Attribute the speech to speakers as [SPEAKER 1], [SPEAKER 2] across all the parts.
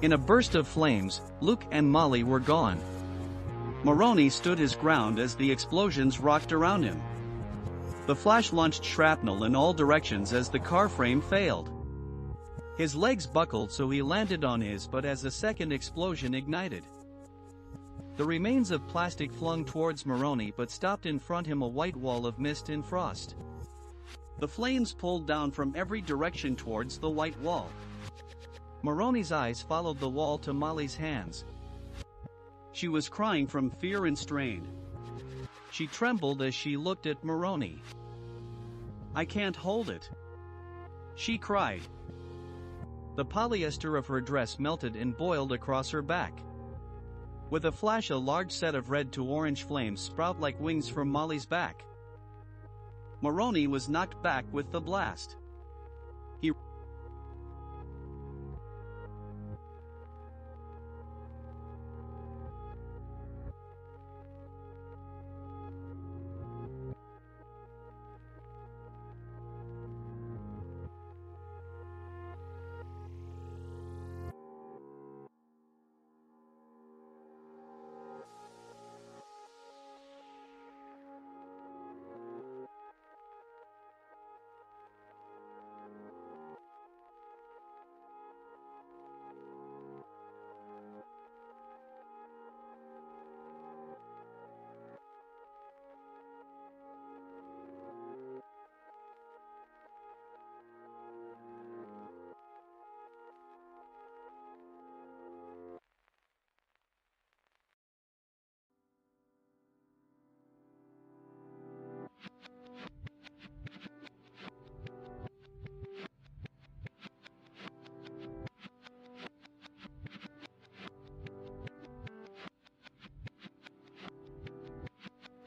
[SPEAKER 1] In a burst of flames, Luke and Molly were gone. Maroney stood his ground as the explosions rocked around him. The flash launched shrapnel in all directions as the car frame failed. His legs buckled so he landed on his butt as a second explosion ignited. The remains of plastic flung towards Maroney but stopped in front him a white wall of mist and frost. The flames pulled down from every direction towards the white wall. Maroney's eyes followed the wall to Molly's hands. She was crying from fear and strain. She trembled as she looked at Maroney. "I can't hold it," she cried. The polyester of her dress melted and boiled across her back. With a flash, a large set of red to orange flames sprout like wings from Molly's back. Maroney was knocked back with the blast. He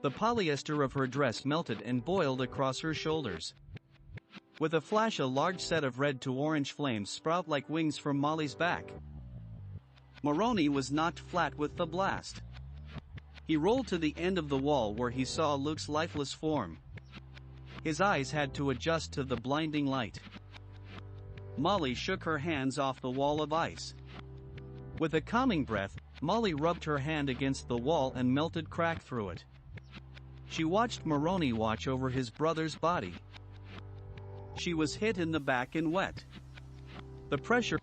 [SPEAKER 1] The polyester of her dress melted and boiled across her shoulders. With a flash, a large set of red to orange flames sprout like wings from Molly's back. Maroney was knocked flat with the blast. He rolled to the end of the wall where he saw Luke's lifeless form. His eyes had to adjust to the blinding light. Molly shook her hands off the wall of ice. With a calming breath, Molly rubbed her hand against the wall and melted crack through it. She watched Maroney watch over his brother's body. She was hit in the back and wet. The pressure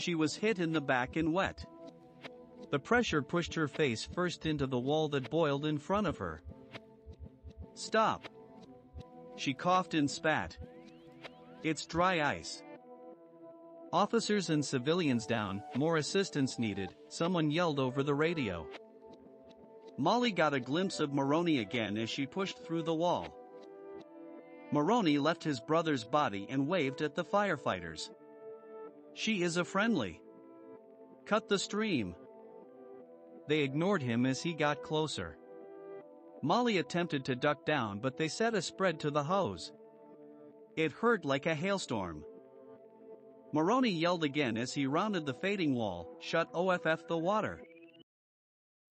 [SPEAKER 1] she was hit in the back and wet. The pressure pushed her face first into the wall that boiled in front of her. "Stop!" She coughed and spat. "It's dry ice." Officers and civilians down, more assistance needed, someone yelled over the radio. Molly got a glimpse of Maroney again as she pushed through the wall. Maroney left his brother's body and waved at the firefighters. "She is a friendly. Cut the stream." They ignored him as he got closer. Molly attempted to duck down, but they set a spread to the hose. It hurt like a hailstorm. Maroney yelled again as he rounded the fading wall, "Shut off the water."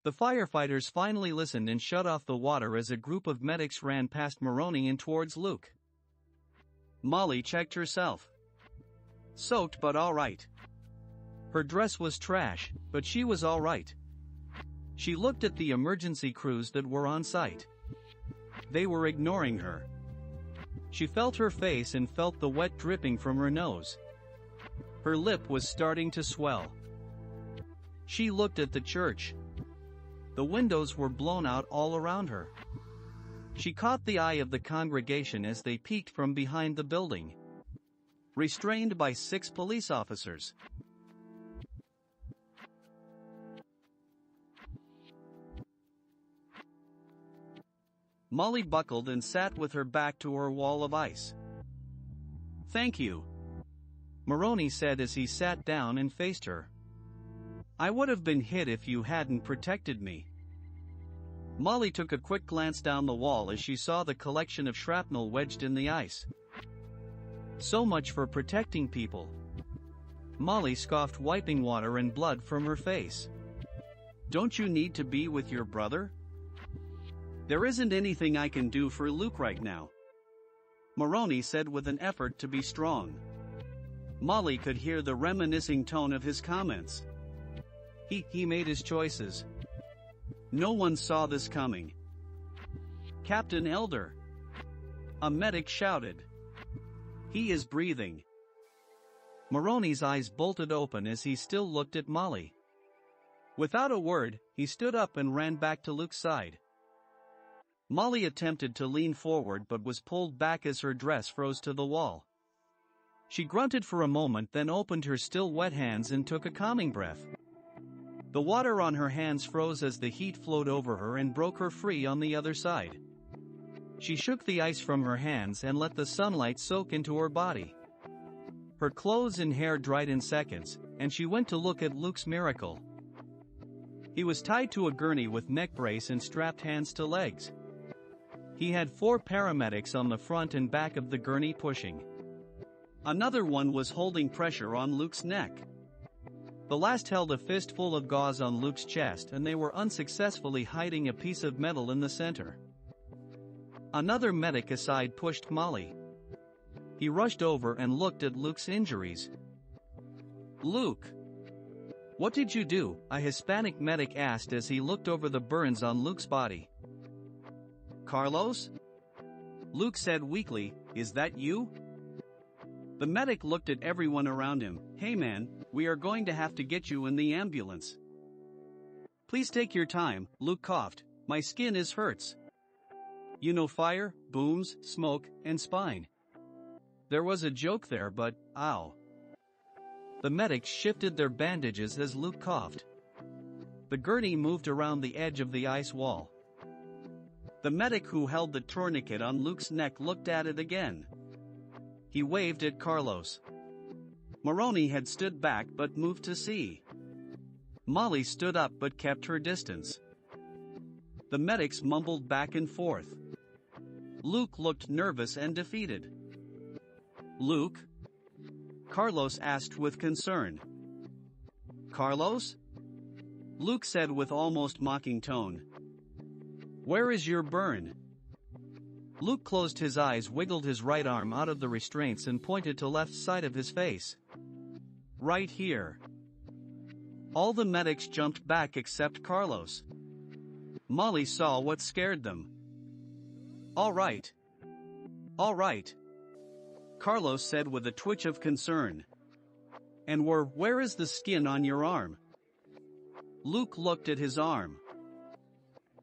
[SPEAKER 1] The firefighters finally listened and shut off the water as a group of medics ran past Maroney and towards Luke. Molly checked herself. Soaked but alright. Her dress was trash, but she was alright. She looked at the emergency crews that were on site. They were ignoring her. She felt her face and felt the wet dripping from her nose. Her lip was starting to swell. She looked at the church. The windows were blown out all around her. She caught the eye of the congregation as they peeked from behind the building. Restrained by 6 police officers. Molly buckled and sat with her back to her wall of ice. "Thank you," Maroney said as he sat down and faced her. "I would have been hit if you hadn't protected me." Molly took a quick glance down the wall as she saw the collection of shrapnel wedged in the ice. "So much for protecting people," Molly scoffed, wiping water and blood from her face. "Don't you need to be with your brother?" "There isn't anything I can do for Luke right now," Maroney said with an effort to be strong. Molly could hear the reminiscing tone of his comments. He made his choices. No one saw this coming. "Captain Elder," a medic shouted. "He is breathing." Maroney's eyes bolted open as he still looked at Molly. Without a word, he stood up and ran back to Luke's side. Molly attempted to lean forward but was pulled back as her dress froze to the wall. She grunted for a moment, then opened her still wet hands and took a calming breath. The water on her hands froze as the heat flowed over her and broke her free on the other side. She shook the ice from her hands and let the sunlight soak into her body. Her clothes and hair dried in seconds, and she went to look at Luke's miracle. He was tied to a gurney with neck brace and strapped hands to legs. He had 4 paramedics on the front and back of the gurney pushing. Another one was holding pressure on Luke's neck. The last held a fistful of gauze on Luke's chest, and they were unsuccessfully hiding a piece of metal in the center. Another medic aside pushed Molly. He rushed over and looked at Luke's injuries. "Luke, what did you do?" a Hispanic medic asked as he looked over the burns on Luke's body. "Carlos?" Luke said weakly, "Is that you?" The medic looked at everyone around him. "Hey man, we are going to have to get you in the ambulance." "Please take your time," Luke coughed. "My skin hurts. You know, fire, booms, smoke, and spine." There was a joke there, but, ow. The medics shifted their bandages as Luke coughed. The gurney moved around the edge of the ice wall. The medic who held the tourniquet on Luke's neck looked at it again. He waved at Carlos. Maroney had stood back but moved to see. Molly stood up but kept her distance. The medics mumbled back and forth. Luke looked nervous and defeated. "Luke?" Carlos asked with concern. "Carlos?" Luke said with almost mocking tone. "Where is your burn?" Luke closed his eyes, wiggled his right arm out of the restraints and pointed to left side of his face. "Right here." All the medics jumped back except Carlos. Molly saw what scared them. All right, Carlos said with a twitch of concern. And where is the skin on your arm? Luke looked at his arm.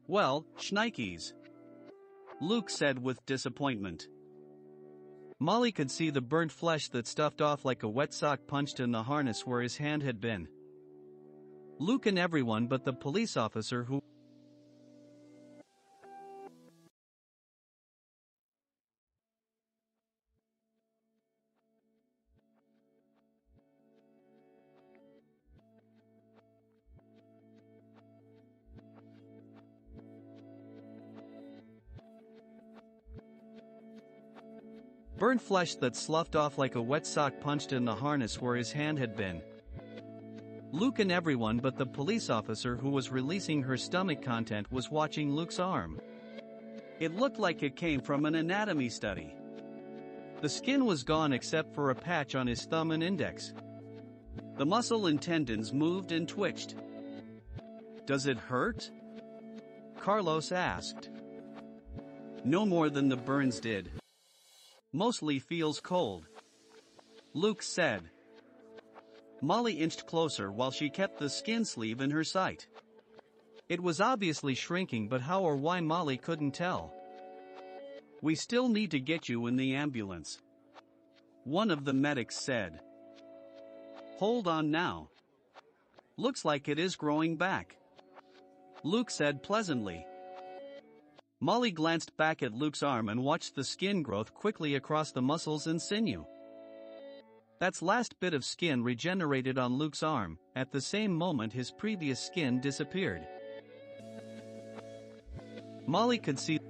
[SPEAKER 1] Well, shnikes, Luke said with disappointment. Molly could see the burnt flesh that stuffed off like a wet sock punched in the harness where his hand had been. Luke and everyone but the police officer who burnt flesh that sloughed off like a wet sock punched in the harness where his hand had been. Luke and everyone but the police officer who was releasing her stomach content was watching Luke's arm. It looked like it came from an anatomy study. The skin was gone except for a patch on his thumb and index. The muscle and tendons moved and twitched. Does it hurt? Carlos asked. No more than the burns did. Mostly feels cold, Luke said. Molly inched closer while she kept the skin sleeve in her sight. It was obviously shrinking, but how or why Molly couldn't tell. We still need to get you in the ambulance, one of the medics said. Hold on now. Looks like it is growing back, Luke said pleasantly. Molly glanced back at Luke's arm and watched the skin growth quickly across the muscles and sinew. That last bit of skin regenerated on Luke's arm. At the same moment his previous skin disappeared. Molly could see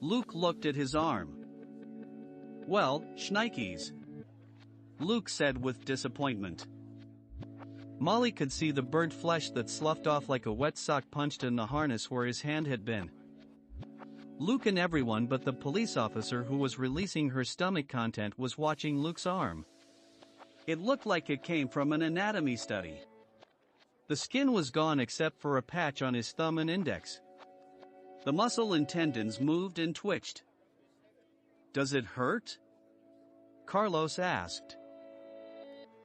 [SPEAKER 1] Luke looked at his arm. Well, shnikes, Luke said with disappointment. Molly could see the burnt flesh that sloughed off like a wet sock punched in the harness where his hand had been. Luke and everyone but the police officer who was releasing her stomach content was watching Luke's arm. It looked like it came from an anatomy study. The skin was gone except for a patch on his thumb and index. The muscle and tendons moved and twitched. Does it hurt? Carlos asked.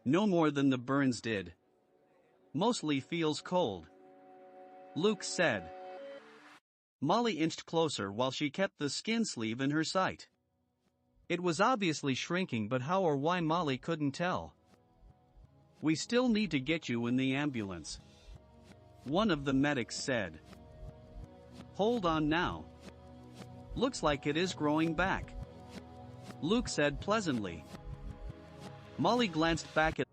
[SPEAKER 1] No more than the burns did. Mostly feels cold, Luke said. Molly inched closer while she kept the skin sleeve in her sight. It was obviously shrinking, but how or why Molly couldn't tell. We still need to get you in the ambulance, one of the medics said. Hold on now. Looks like it is growing back, Luke said pleasantly. Molly glanced back at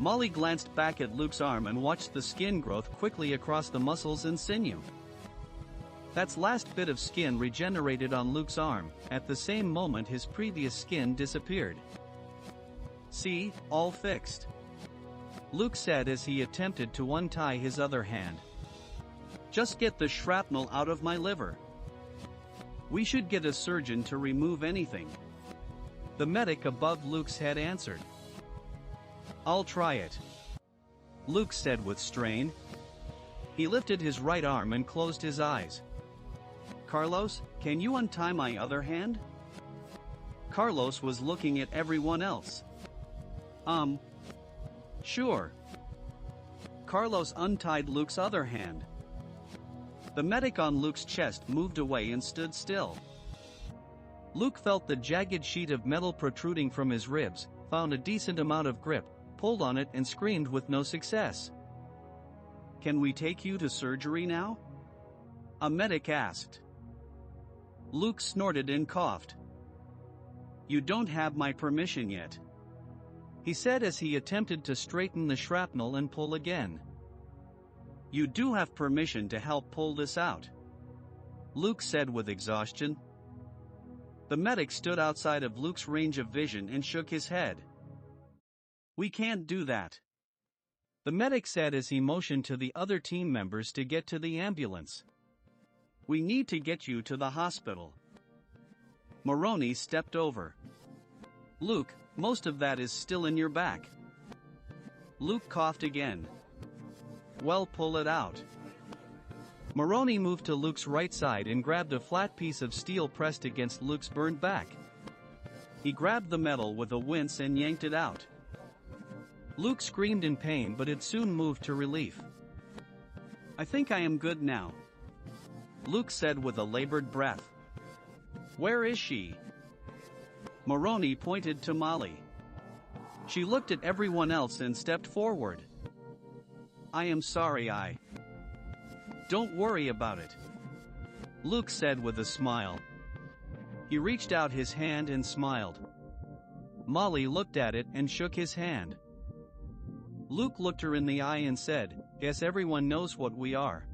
[SPEAKER 1] Molly glanced back at Luke's arm and watched the skin growth quickly across the muscles and sinew. That last bit of skin regenerated on Luke's arm. At the same moment his previous skin disappeared. See, all fixed, Luke said as he attempted to untie his other hand. Just get the shrapnel out of my liver. We should get a surgeon to remove anything. The medic above Luke's head answered. I'll try it, Luke said with strain. He lifted his right arm and closed his eyes. Carlos, can you untie my other hand? Carlos was looking at everyone else. Sure. Carlos untied Luke's other hand. The medic on Luke's chest moved away and stood still. Luke felt the jagged sheet of metal protruding from his ribs, found a decent amount of grip, pulled on it and screamed with no success. Can we take you to surgery now? A medic asked. Luke snorted and coughed. You don't have my permission yet, he said as he attempted to straighten the shrapnel and pull again. You do have permission to help pull this out, Luke said with exhaustion. The medic stood outside of Luke's range of vision and shook his head. We can't do that, the medic said as he motioned to the other team members to get to the ambulance. We need to get you to the hospital. Maroney stepped over. Luke, most of that is still in your back. Luke coughed again. Well, pull it out. Maroney moved to Luke's right side and grabbed a flat piece of steel pressed against Luke's burned back. He grabbed the metal with a wince and yanked it out. Luke screamed in pain, but it soon moved to relief. I think I am good now, Luke said with a labored breath. Where is she? Maroney pointed to Molly. She looked at everyone else and stepped forward. I am sorry, Don't worry about it, Luke said with a smile. He reached out his hand and smiled. Molly looked at it and shook his hand. Luke looked her in the eye and said, Guess everyone knows what we are.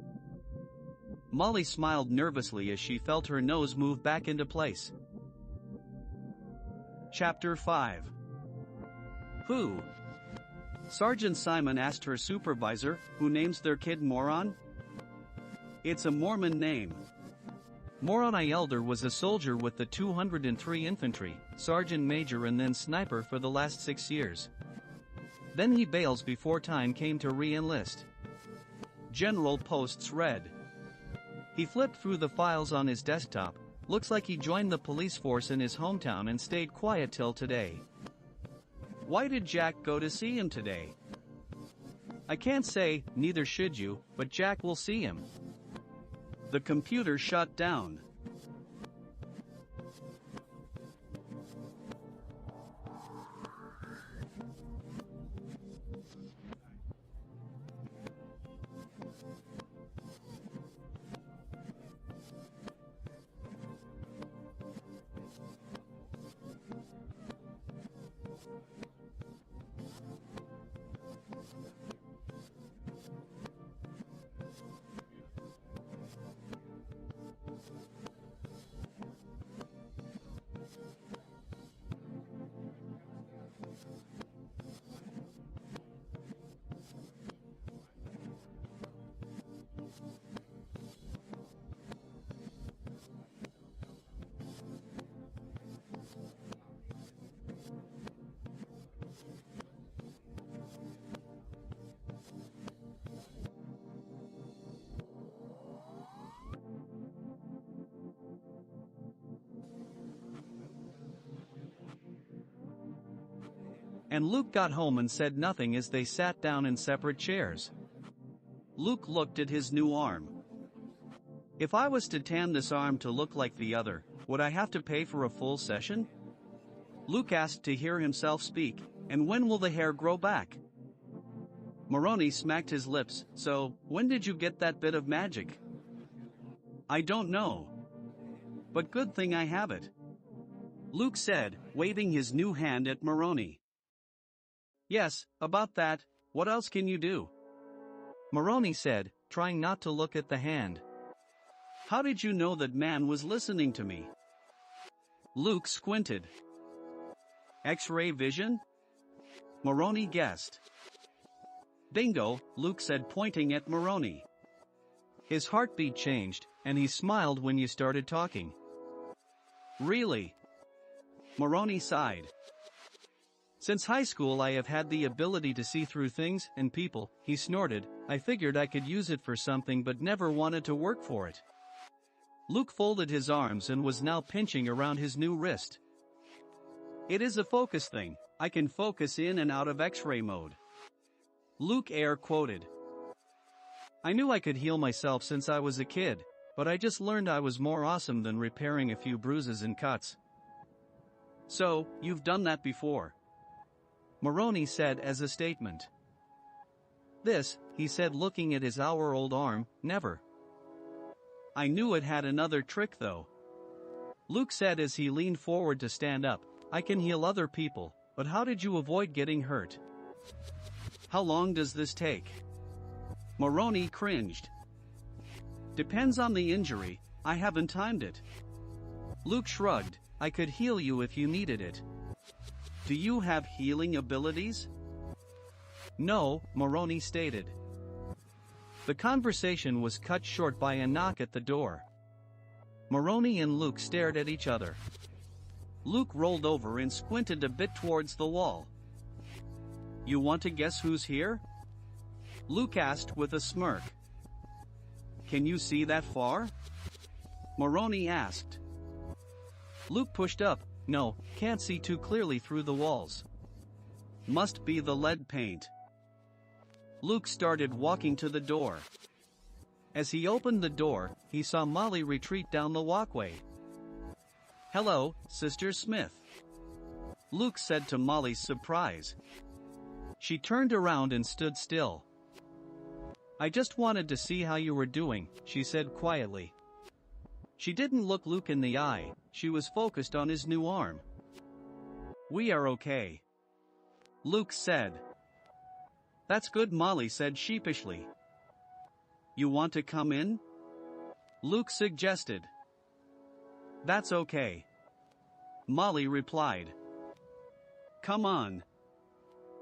[SPEAKER 1] Molly smiled nervously as she felt her nose move back into place. Chapter 5. Who? Sergeant Simon asked her supervisor, who names their kid Moron? It's a Mormon name. Moroni Elder was a soldier with the 203 Infantry, sergeant major and then sniper for the last 6 years. Then he bails before time came to re-enlist. General Posts read. He flipped through the files on his desktop. Looks like he joined the police force in his hometown and stayed quiet till today. Why did Jack go to see him today? I can't say, neither should you, but Jack will see him. The computer shut down. And Luke got home and said nothing as they sat down in separate chairs. Luke looked at his new arm. If I was to tan this arm to look like the other, would I have to pay for a full session? Luke asked to hear himself speak, and when will the hair grow back? Maroney smacked his lips. So, when did you get that bit of magic? I don't know. But good thing I have it, Luke said, waving his new hand at Maroney. Yes, about that, what else can you do? Maroney said, trying not to look at the hand. How did you know that man was listening to me? Luke squinted. X-ray vision? Maroney guessed. Bingo, Luke said, pointing at Moroni. His heartbeat changed, and he smiled when you started talking. Really? Moroni sighed. Since high school I have had the ability to see through things and people, he snorted. I figured I could use it for something but never wanted to work for it. Luke folded his arms and was now pinching around his new wrist. It is a focus thing. I can focus in and out of X-ray mode. Luke air quoted. I knew I could heal myself since I was a kid, but I just learned I was more awesome than repairing a few bruises and cuts. So, you've done that before? Moroni said as a statement. This, he said looking at his hour-old arm, never. I knew it had another trick though. Luke said as he leaned forward to stand up, I can heal other people, but how did you avoid getting hurt? How long does this take? Moroni cringed. Depends on the injury, I haven't timed it. Luke shrugged, I could heal you if you needed it. Do you have healing abilities? No, Moroni stated. The conversation was cut short by a knock at the door. Moroni and Luke stared at each other. Luke rolled over and squinted a bit towards the wall. You want to guess who's here? Luke asked with a smirk. Can you see that far? Moroni asked. Luke pushed up. No, can't see too clearly through the walls. Must be the lead paint. Luke started walking to the door. As he opened the door, he saw Molly retreat down the walkway. Hello, Sister Smith. Luke said to Molly's surprise. She turned around and stood still. I just wanted to see how you were doing, she said quietly. She didn't look Luke in the eye, she was focused on his new arm. We are okay. Luke said. That's good, Molly said sheepishly. You want to come in? Luke suggested. That's okay. Molly replied. Come on.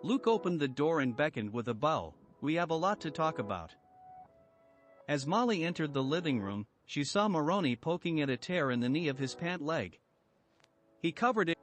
[SPEAKER 1] Luke opened the door and beckoned with a bow. We have a lot to talk about. As Molly entered the living room, she saw Moroni poking at a tear in the knee of his pant leg. He covered it